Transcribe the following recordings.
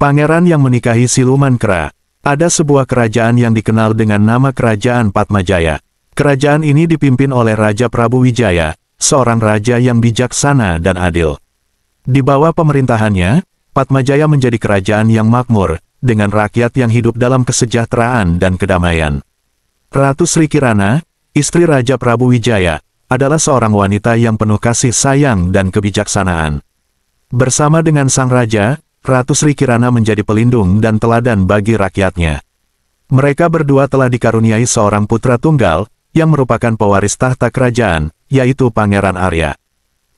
Pangeran yang menikahi siluman kera. Ada sebuah kerajaan yang dikenal dengan nama Kerajaan Padmajaya. Kerajaan ini dipimpin oleh Raja Prabu Wijaya, seorang raja yang bijaksana dan adil. Di bawah pemerintahannya, Padmajaya menjadi kerajaan yang makmur, dengan rakyat yang hidup dalam kesejahteraan dan kedamaian. Ratu Sri Kirana, istri Raja Prabu Wijaya, adalah seorang wanita yang penuh kasih sayang dan kebijaksanaan. Bersama dengan sang raja, Ratu Sri Kirana menjadi pelindung dan teladan bagi rakyatnya. Mereka berdua telah dikaruniai seorang putra tunggal, yang merupakan pewaris tahta kerajaan, yaitu Pangeran Arya.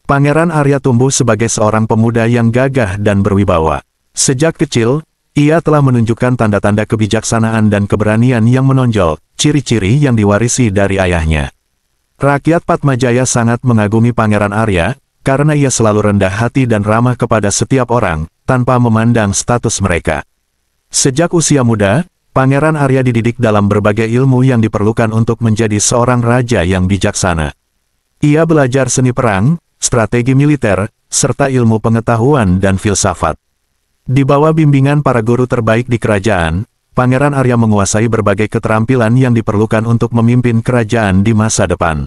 Pangeran Arya tumbuh sebagai seorang pemuda yang gagah dan berwibawa. Sejak kecil, ia telah menunjukkan tanda-tanda kebijaksanaan dan keberanian yang menonjol, ciri-ciri yang diwarisi dari ayahnya. Rakyat Padmajaya sangat mengagumi Pangeran Arya, karena ia selalu rendah hati dan ramah kepada setiap orang, tanpa memandang status mereka. Sejak usia muda, Pangeran Arya dididik dalam berbagai ilmu yang diperlukan untuk menjadi seorang raja yang bijaksana. Ia belajar seni perang, strategi militer, serta ilmu pengetahuan dan filsafat. Di bawah bimbingan para guru terbaik di kerajaan, Pangeran Arya menguasai berbagai keterampilan yang diperlukan untuk memimpin kerajaan di masa depan.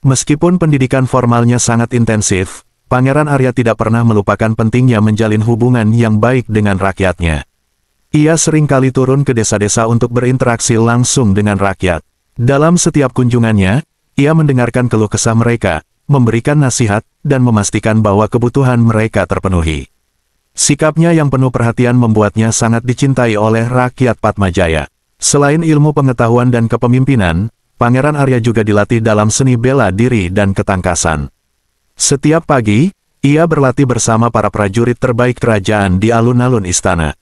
Meskipun pendidikan formalnya sangat intensif, Pangeran Arya tidak pernah melupakan pentingnya menjalin hubungan yang baik dengan rakyatnya. Ia seringkali turun ke desa-desa untuk berinteraksi langsung dengan rakyat. Dalam setiap kunjungannya, ia mendengarkan keluh kesah mereka, memberikan nasihat, dan memastikan bahwa kebutuhan mereka terpenuhi. Sikapnya yang penuh perhatian membuatnya sangat dicintai oleh rakyat Padmajaya. Selain ilmu pengetahuan dan kepemimpinan, Pangeran Arya juga dilatih dalam seni bela diri dan ketangkasan. Setiap pagi, ia berlatih bersama para prajurit terbaik kerajaan di alun-alun istana.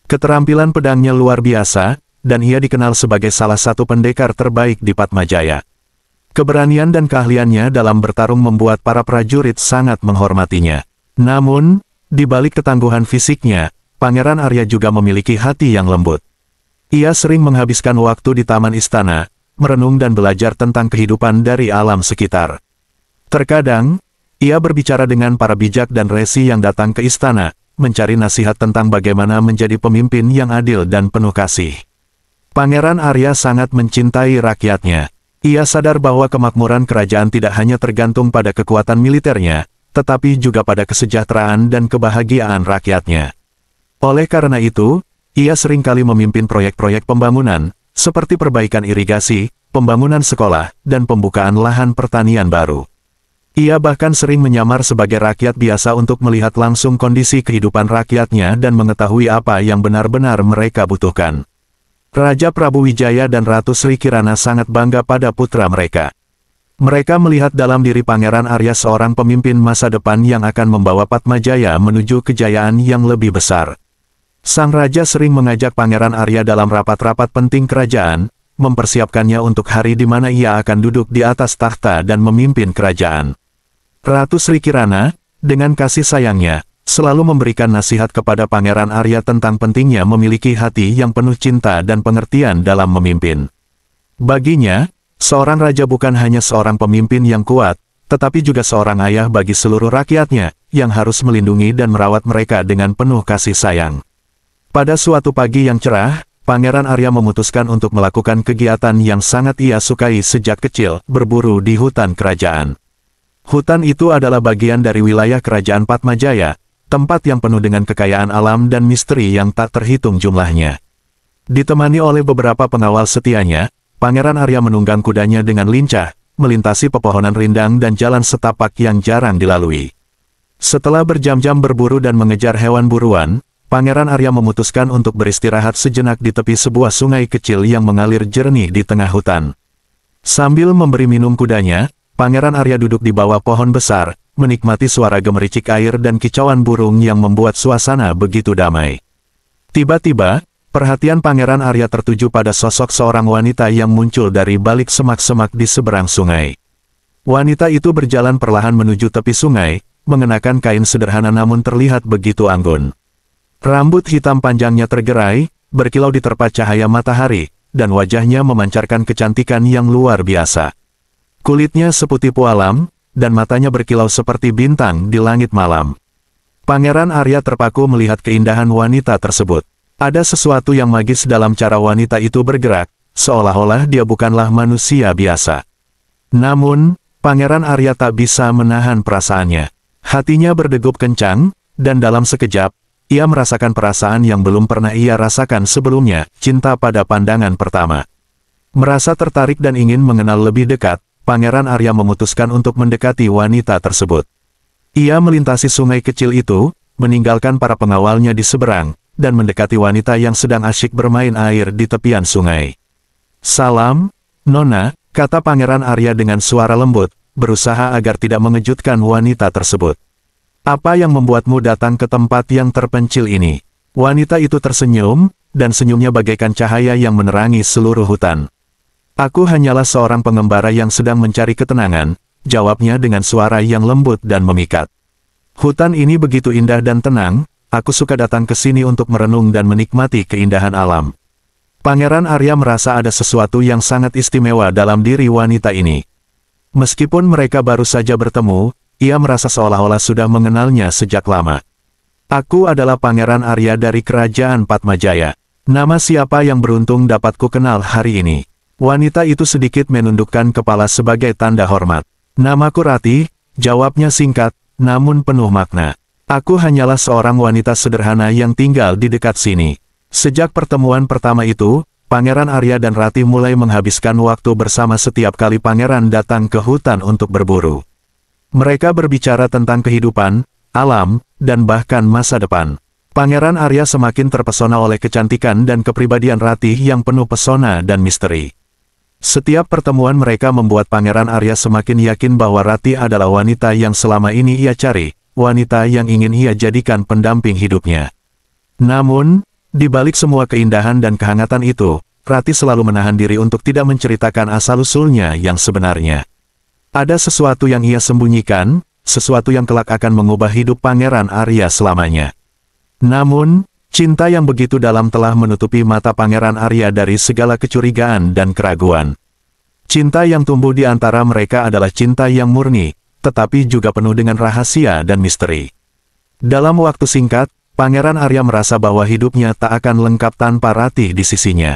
Keterampilan pedangnya luar biasa, dan ia dikenal sebagai salah satu pendekar terbaik di Padmajaya. Keberanian dan keahliannya dalam bertarung membuat para prajurit sangat menghormatinya. Namun, di balik ketangguhan fisiknya, Pangeran Arya juga memiliki hati yang lembut. Ia sering menghabiskan waktu di taman istana, merenung dan belajar tentang kehidupan dari alam sekitar. Terkadang, ia berbicara dengan para bijak dan resi yang datang ke istana, mencari nasihat tentang bagaimana menjadi pemimpin yang adil dan penuh kasih. Pangeran Arya sangat mencintai rakyatnya. Ia sadar bahwa kemakmuran kerajaan tidak hanya tergantung pada kekuatan militernya, tetapi juga pada kesejahteraan dan kebahagiaan rakyatnya. Oleh karena itu, ia seringkali memimpin proyek-proyek pembangunan, seperti perbaikan irigasi, pembangunan sekolah, dan pembukaan lahan pertanian baru. Ia bahkan sering menyamar sebagai rakyat biasa untuk melihat langsung kondisi kehidupan rakyatnya dan mengetahui apa yang benar-benar mereka butuhkan. Raja Prabu Wijaya dan Ratu Sri Kirana sangat bangga pada putra mereka. Mereka melihat dalam diri Pangeran Arya seorang pemimpin masa depan yang akan membawa Padmajaya menuju kejayaan yang lebih besar. Sang raja sering mengajak Pangeran Arya dalam rapat-rapat penting kerajaan, mempersiapkannya untuk hari di mana ia akan duduk di atas takhta dan memimpin kerajaan. Ratu Sri Kirana, dengan kasih sayangnya, selalu memberikan nasihat kepada Pangeran Arya tentang pentingnya memiliki hati yang penuh cinta dan pengertian dalam memimpin. Baginya, seorang raja bukan hanya seorang pemimpin yang kuat, tetapi juga seorang ayah bagi seluruh rakyatnya, yang harus melindungi dan merawat mereka dengan penuh kasih sayang. Pada suatu pagi yang cerah, Pangeran Arya memutuskan untuk melakukan kegiatan yang sangat ia sukai sejak kecil, berburu di hutan kerajaan. Hutan itu adalah bagian dari wilayah kerajaan Padmajaya, tempat yang penuh dengan kekayaan alam dan misteri yang tak terhitung jumlahnya. Ditemani oleh beberapa pengawal setianya, Pangeran Arya menunggang kudanya dengan lincah, melintasi pepohonan rindang dan jalan setapak yang jarang dilalui. Setelah berjam-jam berburu dan mengejar hewan buruan, Pangeran Arya memutuskan untuk beristirahat sejenak di tepi sebuah sungai kecil yang mengalir jernih di tengah hutan. Sambil memberi minum kudanya, Pangeran Arya duduk di bawah pohon besar, menikmati suara gemericik air dan kicauan burung yang membuat suasana begitu damai. Tiba-tiba, perhatian Pangeran Arya tertuju pada sosok seorang wanita yang muncul dari balik semak-semak di seberang sungai. Wanita itu berjalan perlahan menuju tepi sungai, mengenakan kain sederhana namun terlihat begitu anggun. Rambut hitam panjangnya tergerai, berkilau diterpa cahaya matahari, dan wajahnya memancarkan kecantikan yang luar biasa. Kulitnya seputih pualam, dan matanya berkilau seperti bintang di langit malam. Pangeran Arya terpaku melihat keindahan wanita tersebut. Ada sesuatu yang magis dalam cara wanita itu bergerak, seolah-olah dia bukanlah manusia biasa. Namun, Pangeran Arya tak bisa menahan perasaannya. Hatinya berdegup kencang, dan dalam sekejap, ia merasakan perasaan yang belum pernah ia rasakan sebelumnya, cinta pada pandangan pertama. Merasa tertarik dan ingin mengenal lebih dekat, Pangeran Arya memutuskan untuk mendekati wanita tersebut. Ia melintasi sungai kecil itu, meninggalkan para pengawalnya di seberang, dan mendekati wanita yang sedang asyik bermain air di tepian sungai. "Salam, Nona," kata Pangeran Arya dengan suara lembut, berusaha agar tidak mengejutkan wanita tersebut. "Apa yang membuatmu datang ke tempat yang terpencil ini?" Wanita itu tersenyum, dan senyumnya bagaikan cahaya yang menerangi seluruh hutan. "Aku hanyalah seorang pengembara yang sedang mencari ketenangan," jawabnya dengan suara yang lembut dan memikat. "Hutan ini begitu indah dan tenang, aku suka datang ke sini untuk merenung dan menikmati keindahan alam." Pangeran Arya merasa ada sesuatu yang sangat istimewa dalam diri wanita ini. Meskipun mereka baru saja bertemu, ia merasa seolah-olah sudah mengenalnya sejak lama. "Aku adalah Pangeran Arya dari Kerajaan Padmajaya. Nama siapa yang beruntung dapat ku kenal hari ini?" Wanita itu sedikit menundukkan kepala sebagai tanda hormat. "Namaku Rati," jawabnya singkat, namun penuh makna. "Aku hanyalah seorang wanita sederhana yang tinggal di dekat sini." Sejak pertemuan pertama itu, Pangeran Arya dan Rati mulai menghabiskan waktu bersama setiap kali pangeran datang ke hutan untuk berburu. Mereka berbicara tentang kehidupan, alam, dan bahkan masa depan. Pangeran Arya semakin terpesona oleh kecantikan dan kepribadian Rati yang penuh pesona dan misteri. Setiap pertemuan mereka membuat Pangeran Arya semakin yakin bahwa Rati adalah wanita yang selama ini ia cari, wanita yang ingin ia jadikan pendamping hidupnya. Namun, di balik semua keindahan dan kehangatan itu, Rati selalu menahan diri untuk tidak menceritakan asal-usulnya yang sebenarnya. Ada sesuatu yang ia sembunyikan, sesuatu yang kelak akan mengubah hidup Pangeran Arya selamanya. Namun, cinta yang begitu dalam telah menutupi mata Pangeran Arya dari segala kecurigaan dan keraguan. Cinta yang tumbuh di antara mereka adalah cinta yang murni, tetapi juga penuh dengan rahasia dan misteri. Dalam waktu singkat, Pangeran Arya merasa bahwa hidupnya tak akan lengkap tanpa Rati di sisinya.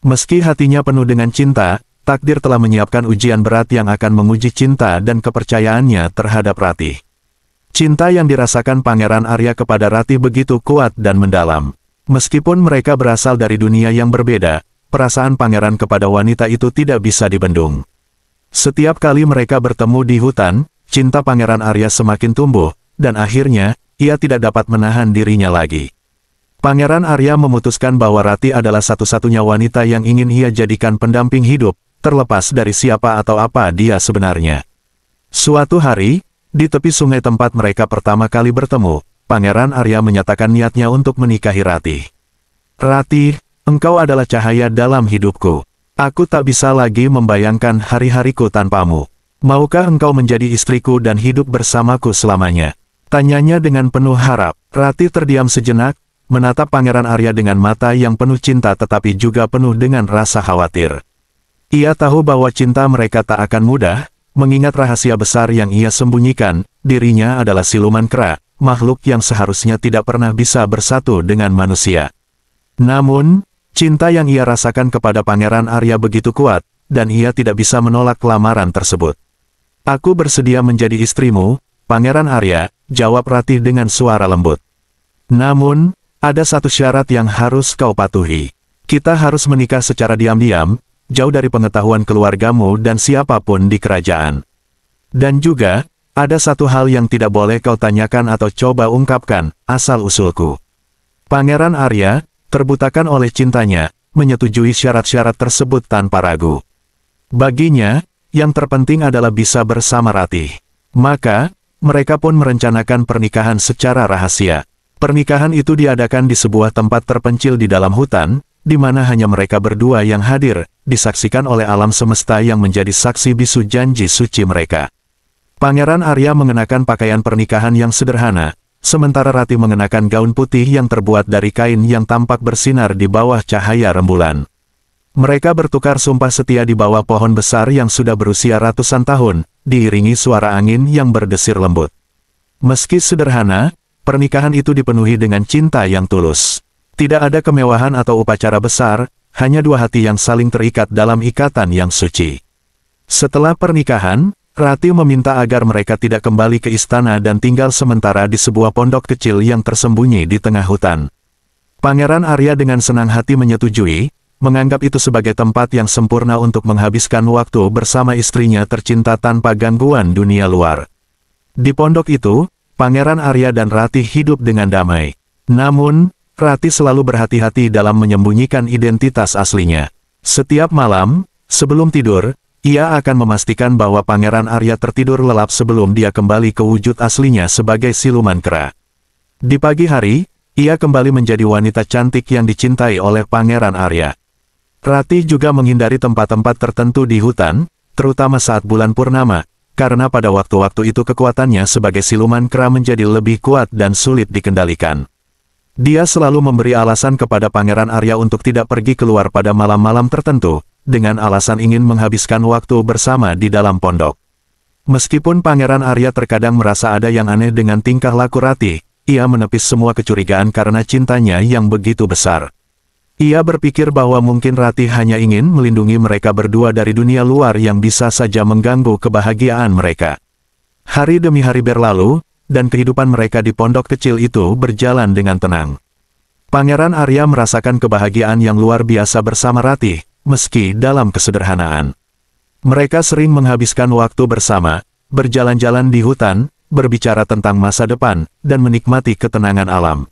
Meski hatinya penuh dengan cinta, takdir telah menyiapkan ujian berat yang akan menguji cinta dan kepercayaannya terhadap Rati. Cinta yang dirasakan Pangeran Arya kepada Rati begitu kuat dan mendalam. Meskipun mereka berasal dari dunia yang berbeda, perasaan pangeran kepada wanita itu tidak bisa dibendung. Setiap kali mereka bertemu di hutan, cinta Pangeran Arya semakin tumbuh, dan akhirnya, ia tidak dapat menahan dirinya lagi. Pangeran Arya memutuskan bahwa Rati adalah satu-satunya wanita yang ingin ia jadikan pendamping hidup, terlepas dari siapa atau apa dia sebenarnya. Suatu hari, di tepi sungai tempat mereka pertama kali bertemu, Pangeran Arya menyatakan niatnya untuk menikahi Rati. "Rati, engkau adalah cahaya dalam hidupku. Aku tak bisa lagi membayangkan hari-hariku tanpamu. Maukah engkau menjadi istriku dan hidup bersamaku selamanya?" Tanyanya dengan penuh harap. Rati terdiam sejenak, menatap Pangeran Arya dengan mata yang penuh cinta tetapi juga penuh dengan rasa khawatir. Ia tahu bahwa cinta mereka tak akan mudah, mengingat rahasia besar yang ia sembunyikan, dirinya adalah siluman kera, makhluk yang seharusnya tidak pernah bisa bersatu dengan manusia. Namun, cinta yang ia rasakan kepada Pangeran Arya begitu kuat, dan ia tidak bisa menolak lamaran tersebut. "Aku bersedia menjadi istrimu, Pangeran Arya," jawab Rati dengan suara lembut. "Namun, ada satu syarat yang harus kau patuhi. Kita harus menikah secara diam-diam, jauh dari pengetahuan keluargamu dan siapapun di kerajaan. Dan juga, ada satu hal yang tidak boleh kau tanyakan atau coba ungkapkan, asal-usulku." Pangeran Arya, terbutakan oleh cintanya, menyetujui syarat-syarat tersebut tanpa ragu. Baginya, yang terpenting adalah bisa bersama Rati. Maka, mereka pun merencanakan pernikahan secara rahasia. Pernikahan itu diadakan di sebuah tempat terpencil di dalam hutan, di mana hanya mereka berdua yang hadir, disaksikan oleh alam semesta yang menjadi saksi bisu janji suci mereka. Pangeran Arya mengenakan pakaian pernikahan yang sederhana, sementara Rati mengenakan gaun putih yang terbuat dari kain yang tampak bersinar di bawah cahaya rembulan. Mereka bertukar sumpah setia di bawah pohon besar yang sudah berusia ratusan tahun, diiringi suara angin yang berdesir lembut. Meski sederhana, pernikahan itu dipenuhi dengan cinta yang tulus. Tidak ada kemewahan atau upacara besar, hanya dua hati yang saling terikat dalam ikatan yang suci. Setelah pernikahan, Rati meminta agar mereka tidak kembali ke istana dan tinggal sementara di sebuah pondok kecil yang tersembunyi di tengah hutan. Pangeran Arya dengan senang hati menyetujui, menganggap itu sebagai tempat yang sempurna untuk menghabiskan waktu bersama istrinya tercinta tanpa gangguan dunia luar. Di pondok itu, Pangeran Arya dan Rati hidup dengan damai. Namun, Rati selalu berhati-hati dalam menyembunyikan identitas aslinya. Setiap malam, sebelum tidur, ia akan memastikan bahwa Pangeran Arya tertidur lelap sebelum dia kembali ke wujud aslinya sebagai siluman kera. Di pagi hari, ia kembali menjadi wanita cantik yang dicintai oleh Pangeran Arya. Rati juga menghindari tempat-tempat tertentu di hutan, terutama saat bulan purnama, karena pada waktu-waktu itu kekuatannya sebagai siluman kera menjadi lebih kuat dan sulit dikendalikan. Dia selalu memberi alasan kepada Pangeran Arya untuk tidak pergi keluar pada malam-malam tertentu, dengan alasan ingin menghabiskan waktu bersama di dalam pondok. Meskipun Pangeran Arya terkadang merasa ada yang aneh dengan tingkah laku Rati, ia menepis semua kecurigaan karena cintanya yang begitu besar. Ia berpikir bahwa mungkin Rati hanya ingin melindungi mereka berdua dari dunia luar yang bisa saja mengganggu kebahagiaan mereka. Hari demi hari berlalu, dan kehidupan mereka di pondok kecil itu berjalan dengan tenang. Pangeran Arya merasakan kebahagiaan yang luar biasa bersama Rati, meski dalam kesederhanaan. Mereka sering menghabiskan waktu bersama, berjalan-jalan di hutan, berbicara tentang masa depan, dan menikmati ketenangan alam.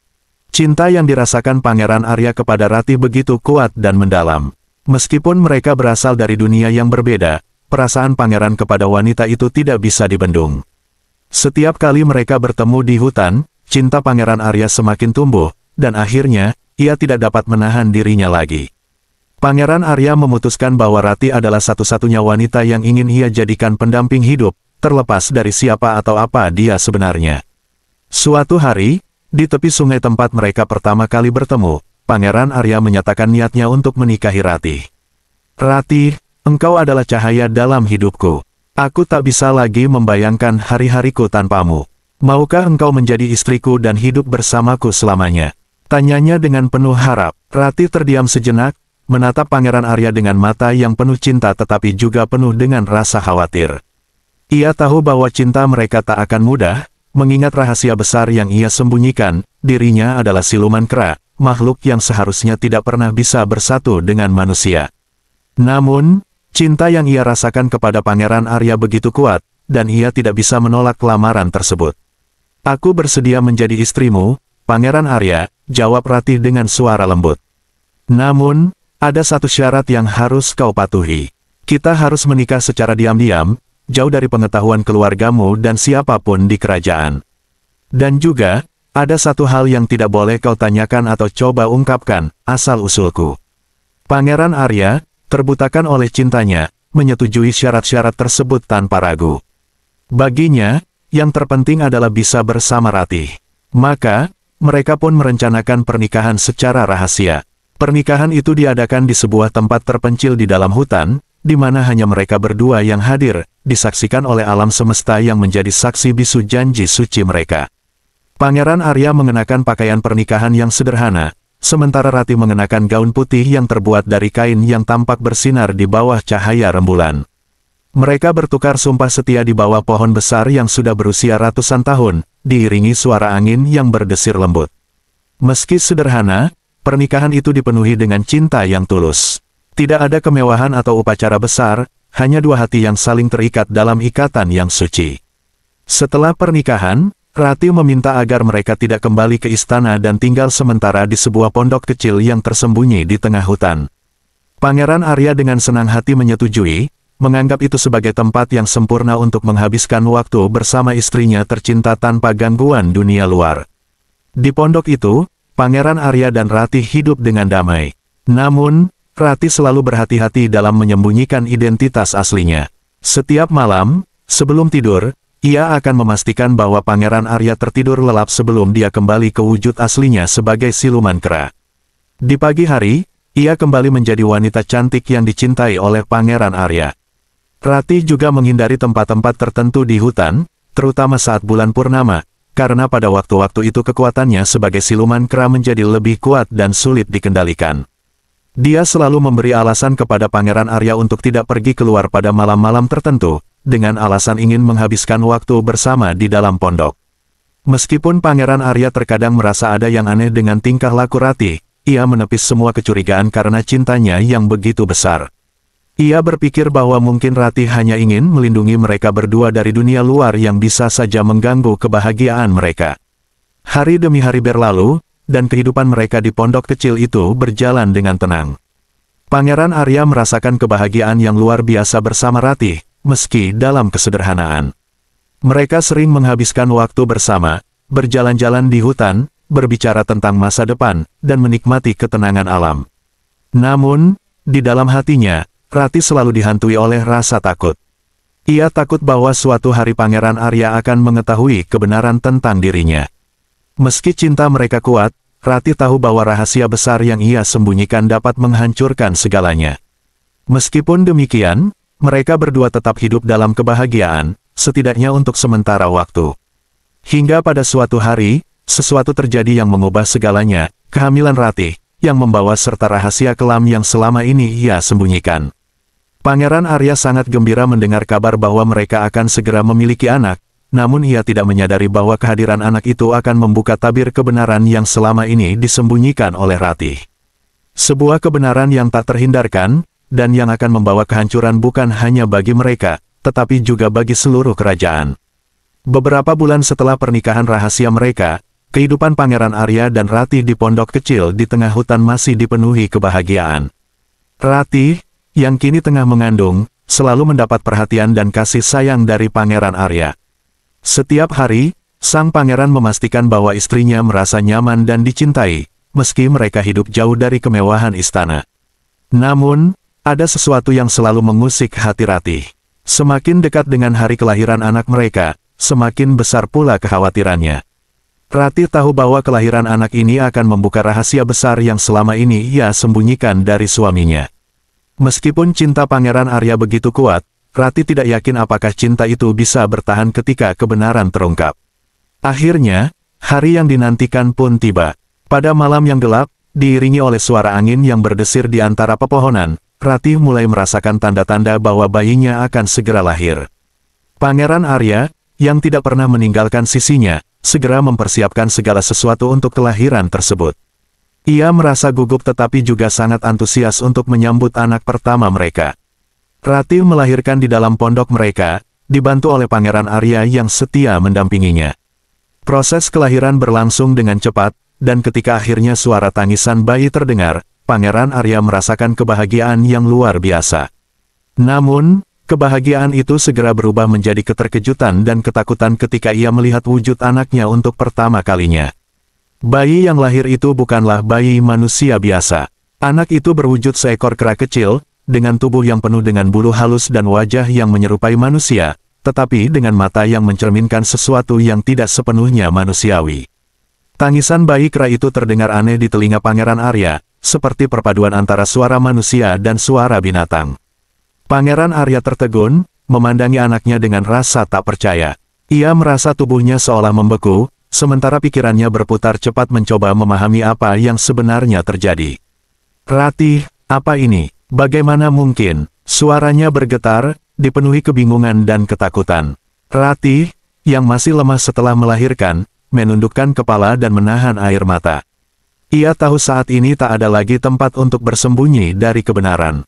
Cinta yang dirasakan Pangeran Arya kepada Rati begitu kuat dan mendalam. Meskipun mereka berasal dari dunia yang berbeda, perasaan pangeran kepada wanita itu tidak bisa dibendung. Setiap kali mereka bertemu di hutan, cinta Pangeran Arya semakin tumbuh, dan akhirnya, ia tidak dapat menahan dirinya lagi. Pangeran Arya memutuskan bahwa Rati adalah satu-satunya wanita yang ingin ia jadikan pendamping hidup, terlepas dari siapa atau apa dia sebenarnya. Suatu hari, di tepi sungai tempat mereka pertama kali bertemu, Pangeran Arya menyatakan niatnya untuk menikahi Rati. Rati, engkau adalah cahaya dalam hidupku. Aku tak bisa lagi membayangkan hari-hariku tanpamu. Maukah engkau menjadi istriku dan hidup bersamaku selamanya? Tanyanya dengan penuh harap. Rati terdiam sejenak, menatap Pangeran Arya dengan mata yang penuh cinta tetapi juga penuh dengan rasa khawatir. Ia tahu bahwa cinta mereka tak akan mudah, mengingat rahasia besar yang ia sembunyikan, dirinya adalah siluman kera, makhluk yang seharusnya tidak pernah bisa bersatu dengan manusia. Namun, cinta yang ia rasakan kepada Pangeran Arya begitu kuat, dan ia tidak bisa menolak lamaran tersebut. Aku bersedia menjadi istrimu, Pangeran Arya, jawab Rati dengan suara lembut. Namun, ada satu syarat yang harus kau patuhi. Kita harus menikah secara diam-diam, jauh dari pengetahuan keluargamu dan siapapun di kerajaan. Dan juga, ada satu hal yang tidak boleh kau tanyakan atau coba ungkapkan, asal-usulku. Pangeran Arya, terbutakan oleh cintanya, menyetujui syarat-syarat tersebut tanpa ragu. Baginya, yang terpenting adalah bisa bersama Rati. Maka, mereka pun merencanakan pernikahan secara rahasia. Pernikahan itu diadakan di sebuah tempat terpencil di dalam hutan, di mana hanya mereka berdua yang hadir, disaksikan oleh alam semesta yang menjadi saksi bisu janji suci mereka. Pangeran Arya mengenakan pakaian pernikahan yang sederhana, sementara Rati mengenakan gaun putih yang terbuat dari kain yang tampak bersinar di bawah cahaya rembulan. Mereka bertukar sumpah setia di bawah pohon besar yang sudah berusia ratusan tahun, diiringi suara angin yang berdesir lembut. Meski sederhana, pernikahan itu dipenuhi dengan cinta yang tulus. Tidak ada kemewahan atau upacara besar, hanya dua hati yang saling terikat dalam ikatan yang suci. Setelah pernikahan, Rati meminta agar mereka tidak kembali ke istana dan tinggal sementara di sebuah pondok kecil yang tersembunyi di tengah hutan. Pangeran Arya dengan senang hati menyetujui, menganggap itu sebagai tempat yang sempurna untuk menghabiskan waktu bersama istrinya tercinta tanpa gangguan dunia luar. Di pondok itu, Pangeran Arya dan Rati hidup dengan damai. Namun, Rati selalu berhati-hati dalam menyembunyikan identitas aslinya. Setiap malam, sebelum tidur, ia akan memastikan bahwa Pangeran Arya tertidur lelap sebelum dia kembali ke wujud aslinya sebagai siluman kera. Di pagi hari, ia kembali menjadi wanita cantik yang dicintai oleh Pangeran Arya. Rati juga menghindari tempat-tempat tertentu di hutan, terutama saat bulan purnama, karena pada waktu-waktu itu kekuatannya sebagai siluman kera menjadi lebih kuat dan sulit dikendalikan. Dia selalu memberi alasan kepada Pangeran Arya untuk tidak pergi keluar pada malam-malam tertentu, dengan alasan ingin menghabiskan waktu bersama di dalam pondok. Meskipun Pangeran Arya terkadang merasa ada yang aneh dengan tingkah laku Ratih, ia menepis semua kecurigaan karena cintanya yang begitu besar. Ia berpikir bahwa mungkin Ratih hanya ingin melindungi mereka berdua dari dunia luar yang bisa saja mengganggu kebahagiaan mereka. Hari demi hari berlalu, dan kehidupan mereka di pondok kecil itu berjalan dengan tenang. Pangeran Arya merasakan kebahagiaan yang luar biasa bersama Ratih, meski dalam kesederhanaan. Mereka sering menghabiskan waktu bersama, berjalan-jalan di hutan, berbicara tentang masa depan, dan menikmati ketenangan alam. Namun, di dalam hatinya, Ratih selalu dihantui oleh rasa takut. Ia takut bahwa suatu hari Pangeran Arya akan mengetahui kebenaran tentang dirinya. Meski cinta mereka kuat, Ratih tahu bahwa rahasia besar yang ia sembunyikan dapat menghancurkan segalanya. Meskipun demikian, mereka berdua tetap hidup dalam kebahagiaan, setidaknya untuk sementara waktu. Hingga pada suatu hari, sesuatu terjadi yang mengubah segalanya, kehamilan Ratih, yang membawa serta rahasia kelam yang selama ini ia sembunyikan. Pangeran Arya sangat gembira mendengar kabar bahwa mereka akan segera memiliki anak, namun ia tidak menyadari bahwa kehadiran anak itu akan membuka tabir kebenaran yang selama ini disembunyikan oleh Ratih. Sebuah kebenaran yang tak terhindarkan, dan yang akan membawa kehancuran bukan hanya bagi mereka, tetapi juga bagi seluruh kerajaan. Beberapa bulan setelah pernikahan rahasia mereka, kehidupan Pangeran Arya dan Ratih di pondok kecil di tengah hutan masih dipenuhi kebahagiaan. Ratih, yang kini tengah mengandung, selalu mendapat perhatian dan kasih sayang dari Pangeran Arya. Setiap hari, sang pangeran memastikan bahwa istrinya merasa nyaman dan dicintai, meski mereka hidup jauh dari kemewahan istana. Namun, ada sesuatu yang selalu mengusik hati Ratih. Semakin dekat dengan hari kelahiran anak mereka, semakin besar pula kekhawatirannya. Ratih tahu bahwa kelahiran anak ini akan membuka rahasia besar yang selama ini ia sembunyikan dari suaminya. Meskipun cinta Pangeran Arya begitu kuat, Ratih tidak yakin apakah cinta itu bisa bertahan ketika kebenaran terungkap. Akhirnya, hari yang dinantikan pun tiba. Pada malam yang gelap, diiringi oleh suara angin yang berdesir di antara pepohonan, Ratih mulai merasakan tanda-tanda bahwa bayinya akan segera lahir. Pangeran Arya, yang tidak pernah meninggalkan sisinya, segera mempersiapkan segala sesuatu untuk kelahiran tersebut. Ia merasa gugup tetapi juga sangat antusias untuk menyambut anak pertama mereka. Ratih melahirkan di dalam pondok mereka, dibantu oleh Pangeran Arya yang setia mendampinginya. Proses kelahiran berlangsung dengan cepat, dan ketika akhirnya suara tangisan bayi terdengar, Pangeran Arya merasakan kebahagiaan yang luar biasa. Namun, kebahagiaan itu segera berubah menjadi keterkejutan dan ketakutan ketika ia melihat wujud anaknya untuk pertama kalinya. Bayi yang lahir itu bukanlah bayi manusia biasa. Anak itu berwujud seekor kera kecil, dengan tubuh yang penuh dengan bulu halus dan wajah yang menyerupai manusia, tetapi dengan mata yang mencerminkan sesuatu yang tidak sepenuhnya manusiawi. Tangisan bayi kera itu terdengar aneh di telinga Pangeran Arya, seperti perpaduan antara suara manusia dan suara binatang. Pangeran Arya tertegun, memandangi anaknya dengan rasa tak percaya. Ia merasa tubuhnya seolah membeku, sementara pikirannya berputar cepat mencoba memahami apa yang sebenarnya terjadi. Ratih, apa ini? Bagaimana mungkin? Suaranya bergetar, dipenuhi kebingungan dan ketakutan. Ratih, yang masih lemah setelah melahirkan, menundukkan kepala dan menahan air mata. Ia tahu saat ini tak ada lagi tempat untuk bersembunyi dari kebenaran.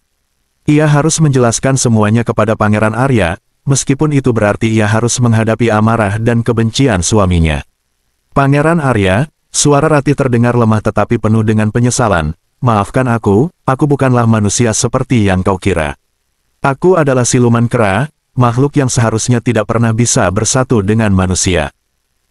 Ia harus menjelaskan semuanya kepada Pangeran Arya, meskipun itu berarti ia harus menghadapi amarah dan kebencian suaminya. Pangeran Arya, suara Ratih terdengar lemah tetapi penuh dengan penyesalan. Maafkan aku bukanlah manusia seperti yang kau kira. Aku adalah siluman kera, makhluk yang seharusnya tidak pernah bisa bersatu dengan manusia.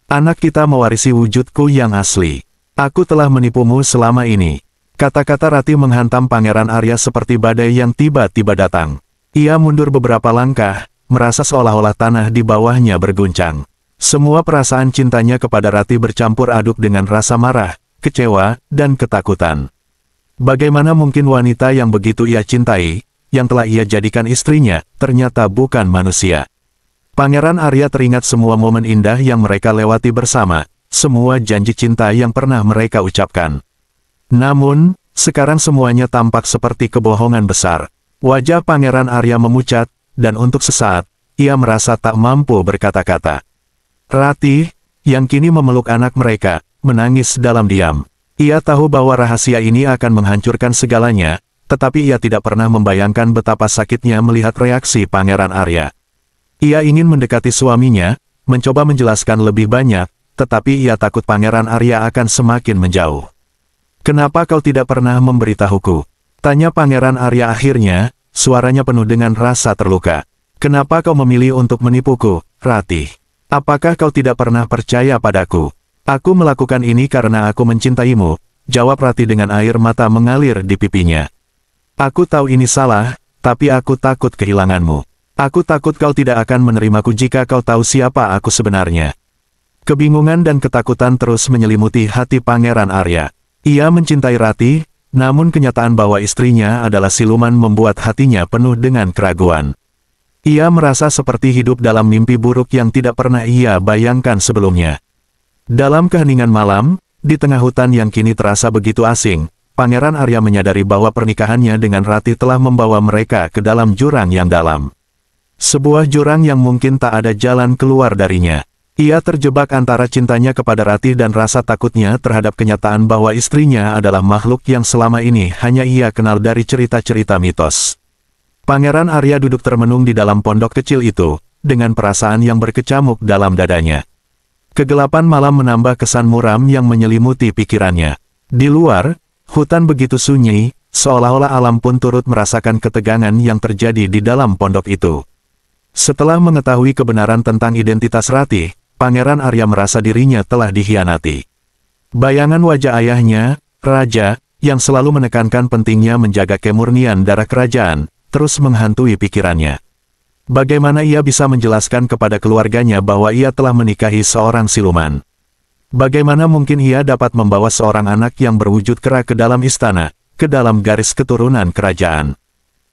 Anak kita mewarisi wujudku yang asli. Aku telah menipumu selama ini. Kata-kata Ratih menghantam Pangeran Arya seperti badai yang tiba-tiba datang. Ia mundur beberapa langkah, merasa seolah-olah tanah di bawahnya berguncang. Semua perasaan cintanya kepada Ratih bercampur aduk dengan rasa marah, kecewa, dan ketakutan. Bagaimana mungkin wanita yang begitu ia cintai, yang telah ia jadikan istrinya, ternyata bukan manusia. Pangeran Arya teringat semua momen indah yang mereka lewati bersama, semua janji cinta yang pernah mereka ucapkan. Namun, sekarang semuanya tampak seperti kebohongan besar. Wajah Pangeran Arya memucat, dan untuk sesaat, ia merasa tak mampu berkata-kata. Ratih, yang kini memeluk anak mereka, menangis dalam diam. Ia tahu bahwa rahasia ini akan menghancurkan segalanya, tetapi ia tidak pernah membayangkan betapa sakitnya melihat reaksi Pangeran Arya. Ia ingin mendekati suaminya, mencoba menjelaskan lebih banyak, tetapi ia takut Pangeran Arya akan semakin menjauh. "Kenapa kau tidak pernah memberitahuku?" tanya Pangeran Arya akhirnya, suaranya penuh dengan rasa terluka. "Kenapa kau memilih untuk menipuku, Ratih? Apakah kau tidak pernah percaya padaku?" "Aku melakukan ini karena aku mencintaimu," jawab Ratih dengan air mata mengalir di pipinya. "Aku tahu ini salah, tapi aku takut kehilanganmu. Aku takut kau tidak akan menerimaku jika kau tahu siapa aku sebenarnya." Kebingungan dan ketakutan terus menyelimuti hati Pangeran Arya. Ia mencintai Ratih, namun kenyataan bahwa istrinya adalah siluman membuat hatinya penuh dengan keraguan. Ia merasa seperti hidup dalam mimpi buruk yang tidak pernah ia bayangkan sebelumnya. Dalam keheningan malam, di tengah hutan yang kini terasa begitu asing, Pangeran Arya menyadari bahwa pernikahannya dengan Ratih telah membawa mereka ke dalam jurang yang dalam. Sebuah jurang yang mungkin tak ada jalan keluar darinya. Ia terjebak antara cintanya kepada Ratih dan rasa takutnya terhadap kenyataan bahwa istrinya adalah makhluk yang selama ini hanya ia kenal dari cerita-cerita mitos. Pangeran Arya duduk termenung di dalam pondok kecil itu, dengan perasaan yang berkecamuk dalam dadanya. Kegelapan malam menambah kesan muram yang menyelimuti pikirannya. Di luar, hutan begitu sunyi, seolah-olah alam pun turut merasakan ketegangan yang terjadi di dalam pondok itu. Setelah mengetahui kebenaran tentang identitas Ratih, Pangeran Arya merasa dirinya telah dikhianati. Bayangan wajah ayahnya, Raja, yang selalu menekankan pentingnya menjaga kemurnian darah kerajaan, terus menghantui pikirannya. Bagaimana ia bisa menjelaskan kepada keluarganya bahwa ia telah menikahi seorang siluman? Bagaimana mungkin ia dapat membawa seorang anak yang berwujud kera ke dalam istana, ke dalam garis keturunan kerajaan?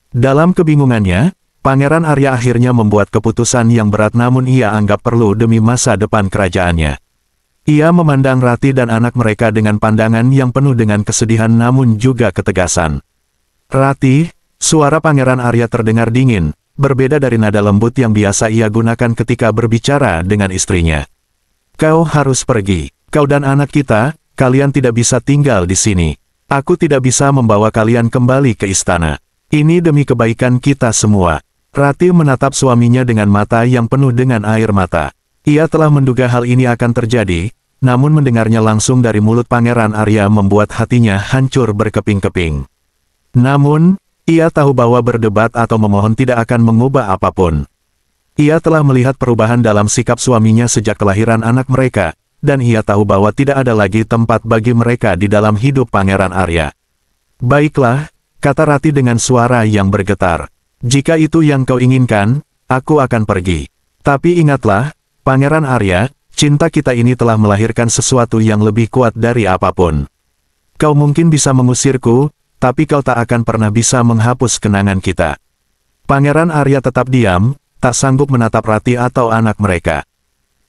Dalam kebingungannya, Pangeran Arya akhirnya membuat keputusan yang berat namun ia anggap perlu demi masa depan kerajaannya. Ia memandang Ratih dan anak mereka dengan pandangan yang penuh dengan kesedihan namun juga ketegasan. "Ratih," suara Pangeran Arya terdengar dingin, berbeda dari nada lembut yang biasa ia gunakan ketika berbicara dengan istrinya. "Kau harus pergi. Kau dan anak kita, kalian tidak bisa tinggal di sini. Aku tidak bisa membawa kalian kembali ke istana. Ini demi kebaikan kita semua." Ratih menatap suaminya dengan mata yang penuh dengan air mata. Ia telah menduga hal ini akan terjadi, namun mendengarnya langsung dari mulut Pangeran Arya membuat hatinya hancur berkeping-keping. Namun, ia tahu bahwa berdebat atau memohon tidak akan mengubah apapun. Ia telah melihat perubahan dalam sikap suaminya sejak kelahiran anak mereka, dan ia tahu bahwa tidak ada lagi tempat bagi mereka di dalam hidup Pangeran Arya. "Baiklah," kata Ratih dengan suara yang bergetar. "Jika itu yang kau inginkan, aku akan pergi. Tapi ingatlah, Pangeran Arya, cinta kita ini telah melahirkan sesuatu yang lebih kuat dari apapun. Kau mungkin bisa mengusirku, tapi kau tak akan pernah bisa menghapus kenangan kita." Pangeran Arya tetap diam, tak sanggup menatap Ratih atau anak mereka.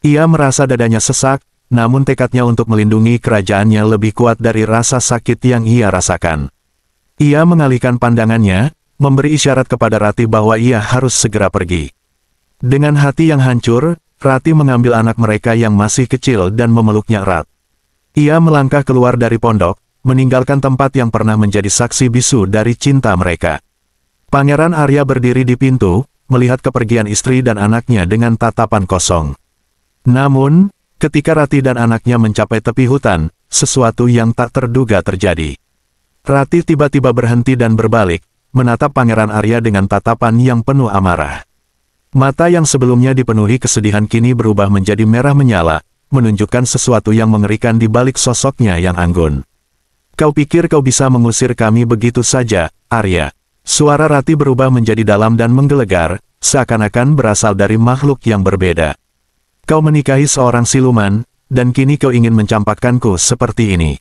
Ia merasa dadanya sesak, namun tekadnya untuk melindungi kerajaannya lebih kuat dari rasa sakit yang ia rasakan. Ia mengalihkan pandangannya, memberi isyarat kepada Ratih bahwa ia harus segera pergi. Dengan hati yang hancur, Ratih mengambil anak mereka yang masih kecil dan memeluknya erat. Ia melangkah keluar dari pondok, meninggalkan tempat yang pernah menjadi saksi bisu dari cinta mereka. Pangeran Arya berdiri di pintu, melihat kepergian istri dan anaknya dengan tatapan kosong. Namun, ketika Ratih dan anaknya mencapai tepi hutan, sesuatu yang tak terduga terjadi. Ratih tiba-tiba berhenti dan berbalik, menatap Pangeran Arya dengan tatapan yang penuh amarah. Mata yang sebelumnya dipenuhi kesedihan kini berubah menjadi merah menyala, menunjukkan sesuatu yang mengerikan di balik sosoknya yang anggun. "Kau pikir kau bisa mengusir kami begitu saja, Arya?" Suara Ratih berubah menjadi dalam dan menggelegar, seakan-akan berasal dari makhluk yang berbeda. "Kau menikahi seorang siluman, dan kini kau ingin mencampakkanku seperti ini.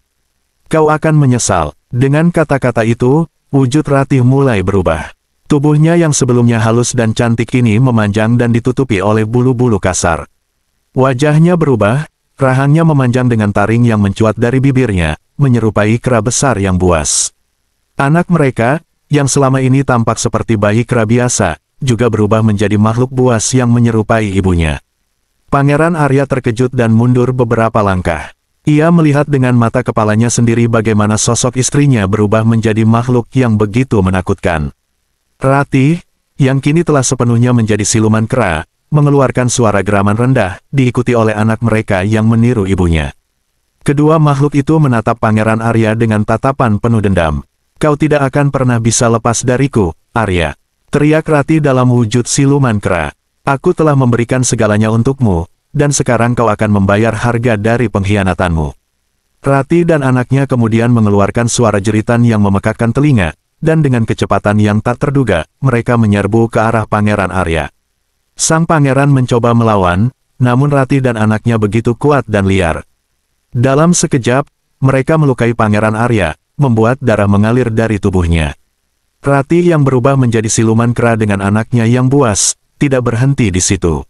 Kau akan menyesal." Dengan kata-kata itu, wujud Ratih mulai berubah. Tubuhnya yang sebelumnya halus dan cantik kini memanjang dan ditutupi oleh bulu-bulu kasar. Wajahnya berubah, rahangnya memanjang dengan taring yang mencuat dari bibirnya, menyerupai kera besar yang buas. Anak mereka, yang selama ini tampak seperti bayi kera biasa, juga berubah menjadi makhluk buas yang menyerupai ibunya. Pangeran Arya terkejut dan mundur beberapa langkah. Ia melihat dengan mata kepalanya sendiri bagaimana sosok istrinya berubah menjadi makhluk yang begitu menakutkan. Ratih, yang kini telah sepenuhnya menjadi siluman kera, mengeluarkan suara geraman rendah, diikuti oleh anak mereka yang meniru ibunya. Kedua makhluk itu menatap Pangeran Arya dengan tatapan penuh dendam. "Kau tidak akan pernah bisa lepas dariku, Arya," teriak Ratih dalam wujud siluman kera. "Aku telah memberikan segalanya untukmu, dan sekarang kau akan membayar harga dari pengkhianatanmu." Ratih dan anaknya kemudian mengeluarkan suara jeritan yang memekakkan telinga, dan dengan kecepatan yang tak terduga, mereka menyerbu ke arah Pangeran Arya. Sang pangeran mencoba melawan, namun Ratih dan anaknya begitu kuat dan liar. Dalam sekejap, mereka melukai Pangeran Arya, membuat darah mengalir dari tubuhnya. Ratih yang berubah menjadi siluman kera dengan anaknya yang buas, tidak berhenti di situ.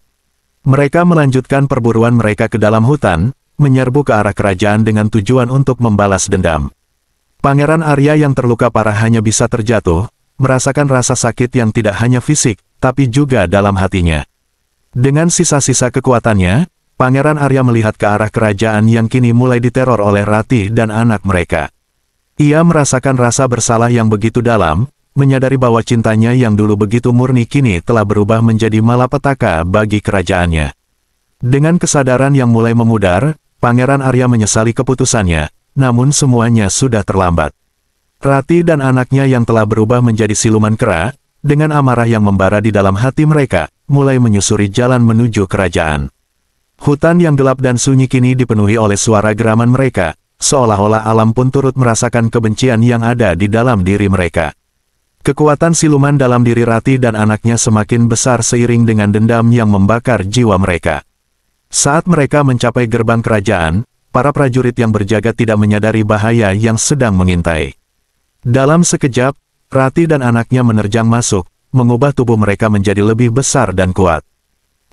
Mereka melanjutkan perburuan mereka ke dalam hutan, menyerbu ke arah kerajaan dengan tujuan untuk membalas dendam. Pangeran Arya yang terluka parah hanya bisa terjatuh, merasakan rasa sakit yang tidak hanya fisik, tapi juga dalam hatinya. Dengan sisa-sisa kekuatannya, Pangeran Arya melihat ke arah kerajaan yang kini mulai diteror oleh Ratih dan anak mereka. Ia merasakan rasa bersalah yang begitu dalam, menyadari bahwa cintanya yang dulu begitu murni kini telah berubah menjadi malapetaka bagi kerajaannya. Dengan kesadaran yang mulai memudar, Pangeran Arya menyesali keputusannya, namun semuanya sudah terlambat. Ratih dan anaknya yang telah berubah menjadi siluman kera, dengan amarah yang membara di dalam hati mereka, mulai menyusuri jalan menuju kerajaan. Hutan yang gelap dan sunyi kini dipenuhi oleh suara geraman mereka, seolah-olah alam pun turut merasakan kebencian yang ada di dalam diri mereka. Kekuatan siluman dalam diri Ratih dan anaknya semakin besar seiring dengan dendam yang membakar jiwa mereka. Saat mereka mencapai gerbang kerajaan, para prajurit yang berjaga tidak menyadari bahaya yang sedang mengintai. Dalam sekejap, Ratih dan anaknya menerjang masuk, mengubah tubuh mereka menjadi lebih besar dan kuat.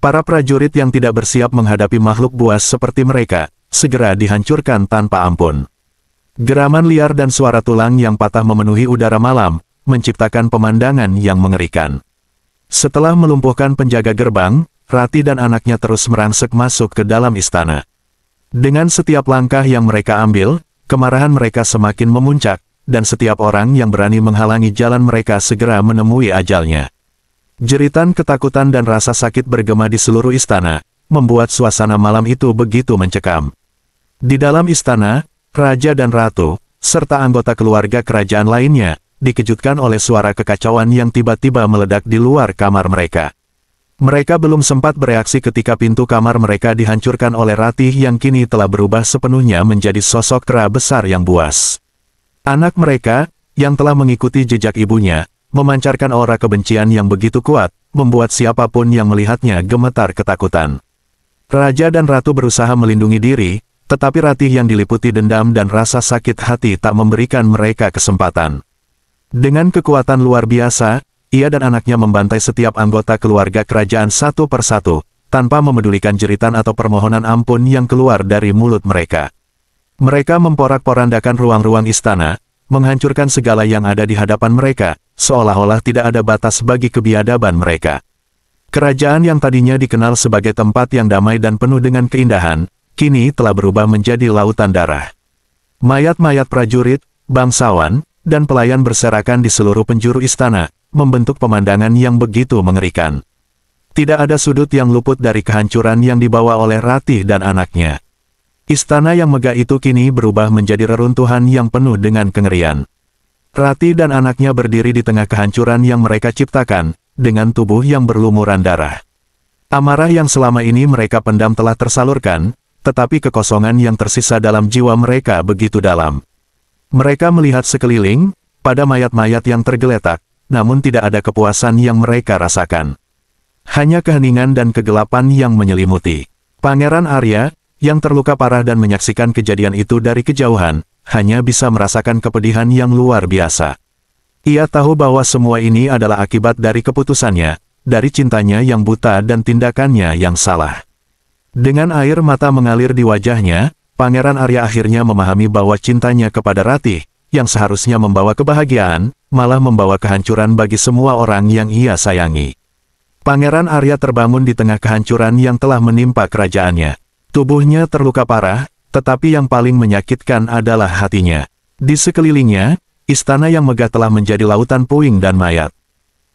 Para prajurit yang tidak bersiap menghadapi makhluk buas seperti mereka, segera dihancurkan tanpa ampun. Geraman liar dan suara tulang yang patah memenuhi udara malam, menciptakan pemandangan yang mengerikan. Setelah melumpuhkan penjaga gerbang, Ratih dan anaknya terus merangsek masuk ke dalam istana. Dengan setiap langkah yang mereka ambil, kemarahan mereka semakin memuncak, dan setiap orang yang berani menghalangi jalan mereka segera menemui ajalnya. Jeritan ketakutan dan rasa sakit bergema di seluruh istana, membuat suasana malam itu begitu mencekam. Di dalam istana, Raja dan Ratu, serta anggota keluarga kerajaan lainnya, dikejutkan oleh suara kekacauan yang tiba-tiba meledak di luar kamar mereka. Mereka belum sempat bereaksi ketika pintu kamar mereka dihancurkan oleh Ratih yang kini telah berubah sepenuhnya menjadi sosok kera besar yang buas. Anak mereka, yang telah mengikuti jejak ibunya, memancarkan aura kebencian yang begitu kuat, membuat siapapun yang melihatnya gemetar ketakutan. Raja dan Ratu berusaha melindungi diri, tetapi Ratih yang diliputi dendam dan rasa sakit hati tak memberikan mereka kesempatan. Dengan kekuatan luar biasa, ia dan anaknya membantai setiap anggota keluarga kerajaan satu persatu, tanpa memedulikan jeritan atau permohonan ampun yang keluar dari mulut mereka. Mereka memporak-porandakan ruang-ruang istana, menghancurkan segala yang ada di hadapan mereka, seolah-olah tidak ada batas bagi kebiadaban mereka. Kerajaan yang tadinya dikenal sebagai tempat yang damai dan penuh dengan keindahan, kini telah berubah menjadi lautan darah. Mayat-mayat prajurit, bangsawan, dan pelayan berserakan di seluruh penjuru istana, membentuk pemandangan yang begitu mengerikan. Tidak ada sudut yang luput dari kehancuran yang dibawa oleh Ratih dan anaknya. Istana yang megah itu kini berubah menjadi reruntuhan yang penuh dengan kengerian. Ratih dan anaknya berdiri di tengah kehancuran yang mereka ciptakan, dengan tubuh yang berlumuran darah. Amarah yang selama ini mereka pendam telah tersalurkan, tetapi kekosongan yang tersisa dalam jiwa mereka begitu dalam. Mereka melihat sekeliling, pada mayat-mayat yang tergeletak, namun tidak ada kepuasan yang mereka rasakan. Hanya keheningan dan kegelapan yang menyelimuti. Pangeran Arya, yang terluka parah dan menyaksikan kejadian itu dari kejauhan, hanya bisa merasakan kepedihan yang luar biasa. Ia tahu bahwa semua ini adalah akibat dari keputusannya, dari cintanya yang buta dan tindakannya yang salah. Dengan air mata mengalir di wajahnya, Pangeran Arya akhirnya memahami bahwa cintanya kepada Ratih, yang seharusnya membawa kebahagiaan, malah membawa kehancuran bagi semua orang yang ia sayangi. Pangeran Arya terbangun di tengah kehancuran yang telah menimpa kerajaannya. Tubuhnya terluka parah, tetapi yang paling menyakitkan adalah hatinya. Di sekelilingnya, istana yang megah telah menjadi lautan puing dan mayat.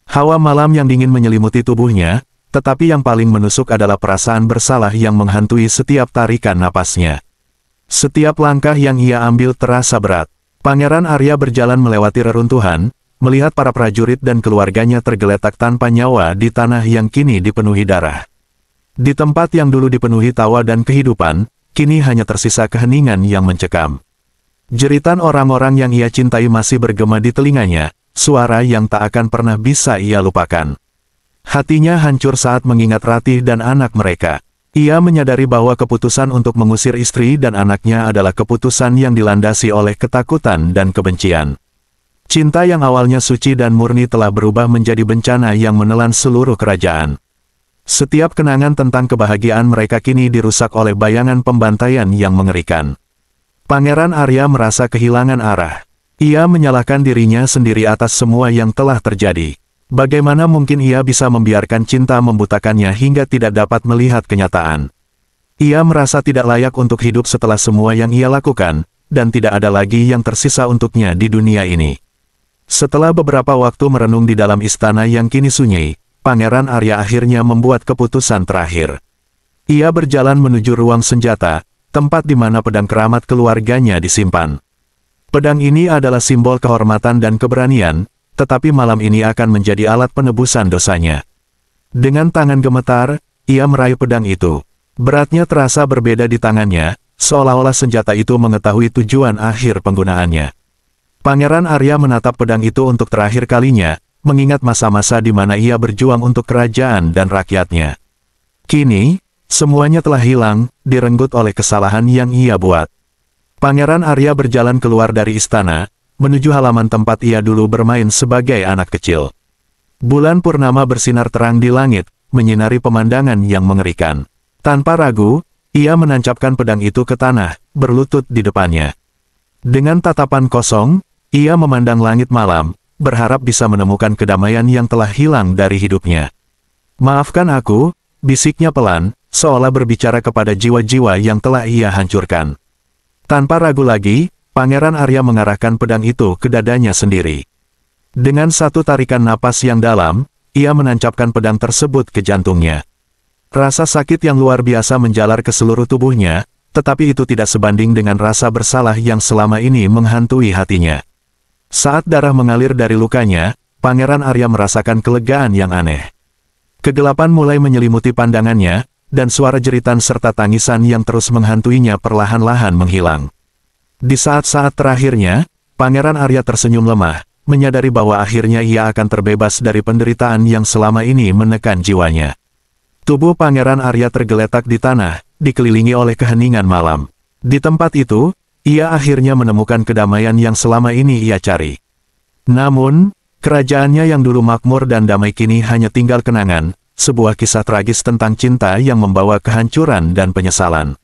Hawa malam yang dingin menyelimuti tubuhnya, tetapi yang paling menusuk adalah perasaan bersalah yang menghantui setiap tarikan napasnya. Setiap langkah yang ia ambil terasa berat. Pangeran Arya berjalan melewati reruntuhan, melihat para prajurit dan keluarganya tergeletak tanpa nyawa di tanah yang kini dipenuhi darah. Di tempat yang dulu dipenuhi tawa dan kehidupan, kini hanya tersisa keheningan yang mencekam. Jeritan orang-orang yang ia cintai masih bergema di telinganya, suara yang tak akan pernah bisa ia lupakan. Hatinya hancur saat mengingat Ratih dan anak mereka. Ia menyadari bahwa keputusan untuk mengusir istri dan anaknya adalah keputusan yang dilandasi oleh ketakutan dan kebencian. Cinta yang awalnya suci dan murni telah berubah menjadi bencana yang menelan seluruh kerajaan. Setiap kenangan tentang kebahagiaan mereka kini dirusak oleh bayangan pembantaian yang mengerikan. Pangeran Arya merasa kehilangan arah. Ia menyalahkan dirinya sendiri atas semua yang telah terjadi. Bagaimana mungkin ia bisa membiarkan cinta membutakannya hingga tidak dapat melihat kenyataan? Ia merasa tidak layak untuk hidup setelah semua yang ia lakukan, dan tidak ada lagi yang tersisa untuknya di dunia ini. Setelah beberapa waktu merenung di dalam istana yang kini sunyi, Pangeran Arya akhirnya membuat keputusan terakhir. Ia berjalan menuju ruang senjata, tempat di mana pedang keramat keluarganya disimpan. Pedang ini adalah simbol kehormatan dan keberanian, tetapi malam ini akan menjadi alat penebusan dosanya. Dengan tangan gemetar, ia meraih pedang itu. Beratnya terasa berbeda di tangannya, seolah-olah senjata itu mengetahui tujuan akhir penggunaannya. Pangeran Arya menatap pedang itu untuk terakhir kalinya, mengingat masa-masa di mana ia berjuang untuk kerajaan dan rakyatnya. Kini, semuanya telah hilang, direnggut oleh kesalahan yang ia buat. Pangeran Arya berjalan keluar dari istana, menuju halaman tempat ia dulu bermain sebagai anak kecil. Bulan purnama bersinar terang di langit, menyinari pemandangan yang mengerikan. Tanpa ragu, ia menancapkan pedang itu ke tanah, berlutut di depannya. Dengan tatapan kosong, ia memandang langit malam, berharap bisa menemukan kedamaian yang telah hilang dari hidupnya. "Maafkan aku," bisiknya pelan, seolah berbicara kepada jiwa-jiwa yang telah ia hancurkan. Tanpa ragu lagi, Pangeran Arya mengarahkan pedang itu ke dadanya sendiri. Dengan satu tarikan napas yang dalam, ia menancapkan pedang tersebut ke jantungnya. Rasa sakit yang luar biasa menjalar ke seluruh tubuhnya, tetapi itu tidak sebanding dengan rasa bersalah yang selama ini menghantui hatinya. Saat darah mengalir dari lukanya, Pangeran Arya merasakan kelegaan yang aneh. Kegelapan mulai menyelimuti pandangannya, dan suara jeritan serta tangisan yang terus menghantuinya perlahan-lahan menghilang. Di saat-saat terakhirnya, Pangeran Arya tersenyum lemah, menyadari bahwa akhirnya ia akan terbebas dari penderitaan yang selama ini menekan jiwanya. Tubuh Pangeran Arya tergeletak di tanah, dikelilingi oleh keheningan malam. Di tempat itu, ia akhirnya menemukan kedamaian yang selama ini ia cari. Namun, kerajaannya yang dulu makmur dan damai kini hanya tinggal kenangan, sebuah kisah tragis tentang cinta yang membawa kehancuran dan penyesalan.